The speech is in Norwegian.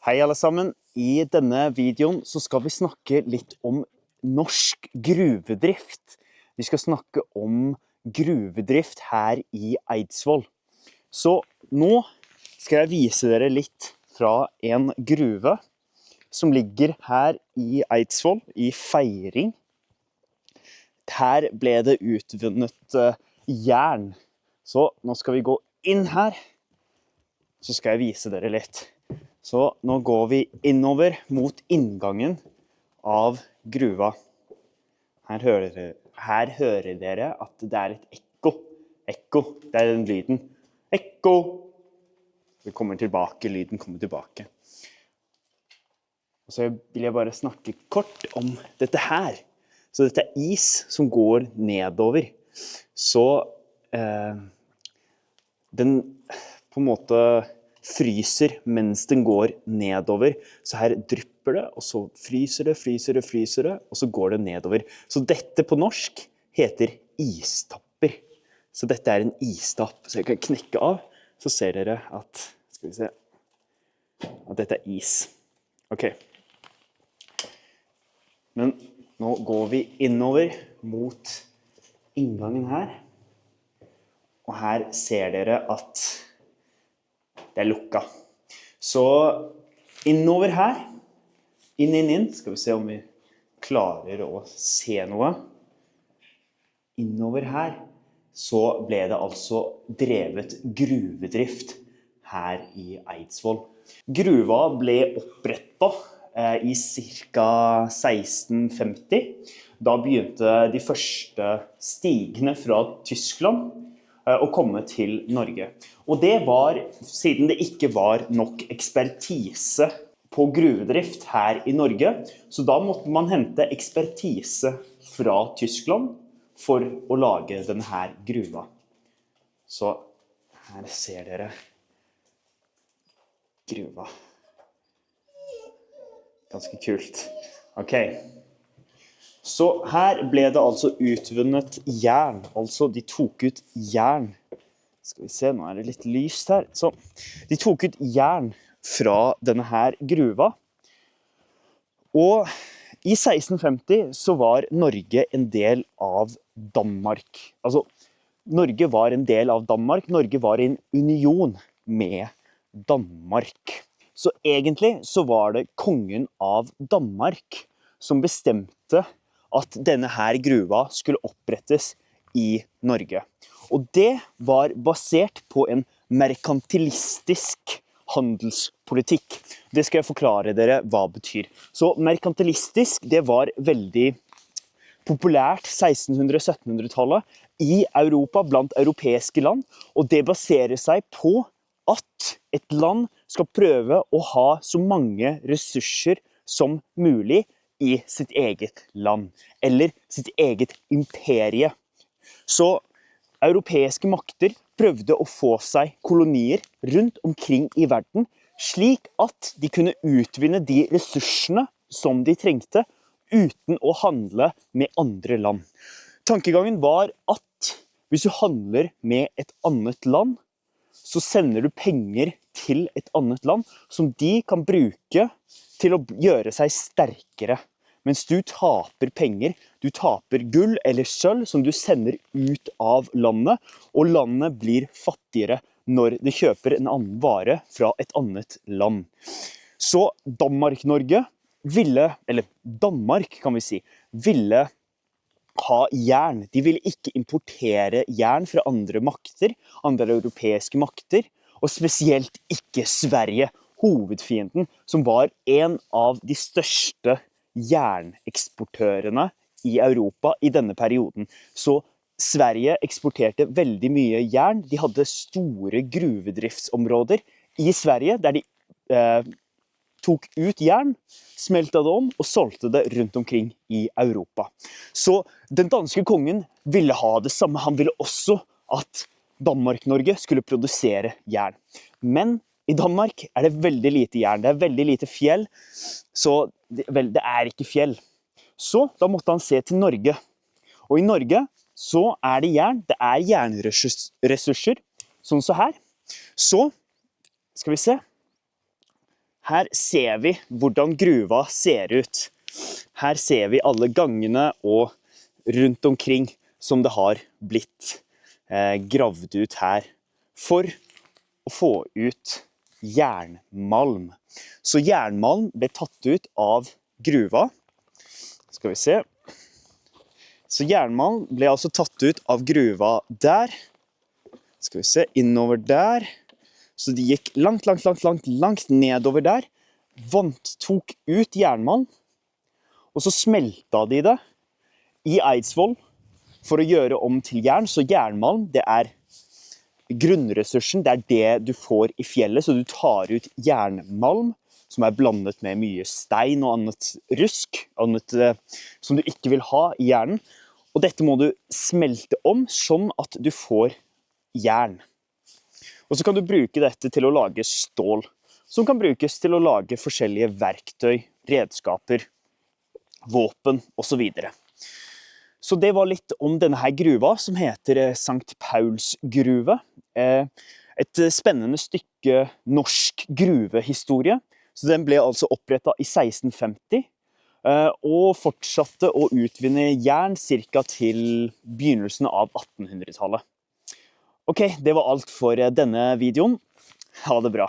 Hei alle sammen, i denne videoen så skal vi snakke litt om norsk gruvedrift. Vi skal snakke om gruvedrift her i Eidsvoll. Så nå skal jeg vise dere litt fra en gruve som ligger her i Eidsvoll, i Feiring. Her ble det utvunnet jern. Så nå skal vi gå inn her, så skal jeg vise dere litt. Så nå går vi innover mot inngangen av gruva. Her hører dere at det er et ekko. Ekko, det er den lyden. Ekko! Vi kommer tilbake, lyden kommer tilbake. Og så vil jeg bare snakke kort om dette her. Så dette er is som går nedover. Så den på en måte fryser mens den går nedover. Så her drypper det, og så fryser det, og så går det nedover. Så dette på norsk heter istapper. Så dette er en istapp. Så jeg kan knekke av, så ser dere at, skal vi se, at dette er is. Ok. Men nå går vi innover mot inngangen her. Og her ser dere at det er lukka. Så innover her, inn, skal vi se om vi klarer å se noe. Innover her, så ble det altså drevet gruvedrift her i Eidsvoll. Gruva ble opprettet i ca. 1650. Da begynte de første stigene fra Tyskland å komme til Norge. Og det var, siden det ikke var nok ekspertise på gruvedrift her i Norge, så da måtte man hente ekspertise fra Tyskland for å lage denne her gruva. Så her ser dere gruva. Ganske kult. Ok. Så her ble det altså utvunnet jern, altså de tok ut jern. Skal vi se, nå er det litt lyst her. Så, de tok ut jern fra denne her gruva. Og i 1650 så var Norge en del av Danmark. Altså, Norge var en del av Danmark. Norge var i en union med Danmark. Så egentlig så var det kongen av Danmark som bestemte at denne her gruva skulle opprettes i Norge. Og det var basert på en merkantilistisk handelspolitikk. Det skal jeg forklare dere hva betyr. Så merkantilistisk, det var veldig populært 1600-1700-tallet i Europa, blant europeiske land. Og det baserer seg på at et land skal prøve å ha så mange ressurser som mulig i sitt eget land, eller sitt eget imperie. Så europeiske makter prøvde å få seg kolonier rundt omkring i verden, slik at de kunne utvinne de ressursene som de trengte, uten å handle med andre land. Tankegangen var at hvis du handler med et annet land, så sender du penger til et annet land som de kan bruke til å gjøre seg sterkere. Mens du taper penger, du taper gull eller sølv som du sender ut av landet, og landet blir fattigere når det kjøper en annen vare fra et annet land. Så Danmark-Norge ville, eller Danmark kan vi si, ville ha jern. De ville ikke importere jern fra andre makter, andre europeiske makter, og spesielt ikke Sverige, hovedfienden, som var en av de største jerneksportørene i Europa i denne perioden. Så Sverige eksporterte veldig mye jern. De hadde store gruvedriftsområder i Sverige, der de tok ut jern, smeltet det om og solgte det rundt omkring i Europa. Så den danske kongen ville ha det samme. Han ville også at Danmark-Norge skulle produsere jern. Men i Danmark er det veldig lite jern. Det er veldig lite fjell, så det er ikke fjell. Så da måtte han se til Norge. Og i Norge så er det jern. Det er jernressurser, sånn så her. Så skal vi se. Her ser vi hvordan gruva ser ut. Her ser vi alle gangene og rundt omkring som det har blitt gravd ut her for å få ut jernmalm. Så jernmalm ble tatt ut av gruva. Skal vi se. Så jernmalm ble altså tatt ut av gruva der. Skal vi se, innover der. Så de gikk langt nedover der. Tok ut jernmalm. Og så smelta de det i Eidsvoll for å gjøre om til jern. Så jernmalm, det er grunnressursen, det er det du får i fjellet. Så du tar ut jernmalm, som er blandet med mye stein og annet rusk, annet som du ikke vil ha i jernen. Og dette må du smelte om, sånn at du får jern. Og så kan du bruke dette til å lage stål, som kan brukes til å lage forskjellige verktøy, redskaper, våpen og så videre. Så det var litt om denne her gruva, som heter Sankt Pauls gruve. Et spennende stykke norsk gruvehistorie. Så den ble altså opprettet i 1650, og fortsatte å utvinne jern cirka til begynnelsen av 1800-tallet. Ok, det var alt for denne videoen. Ha det bra.